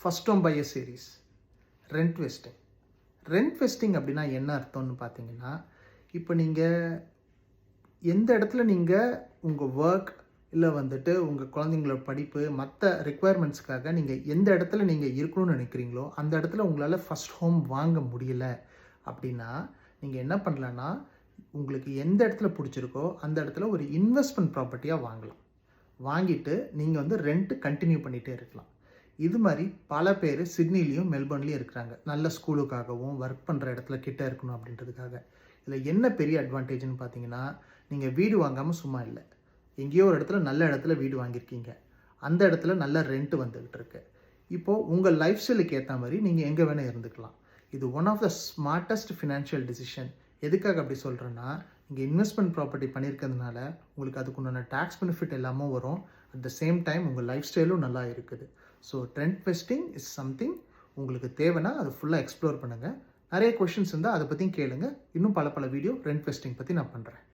First home pier series. Rent vesting. Rent vesting அப்படின்னா என்ன அர்த்தம்னு பார்த்தீங்கன்னா, இப்போ நீங்கள் எந்த இடத்துல நீங்கள் உங்கள் ஒர்க் இல்லை வந்துட்டு உங்கள் குழந்தைங்களோட படிப்பு மற்ற ரெக்குவயர்மெண்ட்ஸ்க்காக நீங்கள் எந்த இடத்துல நீங்கள் இருக்கணும்னு நினைக்கிறீங்களோ அந்த இடத்துல உங்களால் ஃபஸ்ட் ஹோம் வாங்க முடியல அப்படின்னா நீங்கள் என்ன பண்ணலான்னா, உங்களுக்கு எந்த இடத்துல பிடிச்சிருக்கோ அந்த இடத்துல ஒரு இன்வெஸ்ட்மெண்ட் ப்ராப்பர்ட்டியாக வாங்கலாம். வாங்கிட்டு நீங்கள் வந்து ரெண்ட்டு கண்டினியூ பண்ணிகிட்டே இருக்கலாம். இது மாதிரி பல பேர் சிட்னிலையும் மெல்பர்ன்லேயும் இருக்கிறாங்க. நல்ல ஸ்கூலுக்காகவும் ஒர்க் பண்ணுற இடத்துல கிட்ட இருக்கணும் அப்படின்றதுக்காக. இதில் என்ன பெரிய அட்வான்டேஜ்னு பார்த்தீங்கன்னா, நீங்கள் வீடு வாங்காமல் சும்மா இல்லை, எங்கேயோ ஒரு இடத்துல நல்ல இடத்துல வீடு வாங்கியிருக்கீங்க, அந்த இடத்துல நல்ல ரெண்ட்டு வந்துக்கிட்டு இருக்கு. இப்போது உங்கள் லைஃப் ஸ்டைலுக்கு ஏற்ற மாதிரி நீங்கள் எங்கே வேணால் இருந்துக்கலாம். இது one of the smartest financial decision. எதுக்காக அப்படி சொல்கிறேன்னா, நீங்கள் இன்வெஸ்ட்மெண்ட் ப்ராப்பர்ட்டி பண்ணியிருக்கிறதுனால உங்களுக்கு அதுக்குண்டான டேக்ஸ் பெனிஃபிட் எல்லாமும் வரும். அட் த சேம் டைம் உங்கள் லைஃப் ஸ்டைலும் நல்லா இருக்குது. So rent vesting is something உங்களுக்கு தேவைன்னா அது ஃபுல்லாக எக்ஸ்ப்ளோர் பண்ணுங்கள். நிறைய கொஷின்ஸ் இருந்தால் அதை பற்றியும் கேளுங்க. இன்னும் பல வீடியோ ரெண்ட் வெஸ்டிங் பற்றி நான் பண்ணுறேன்.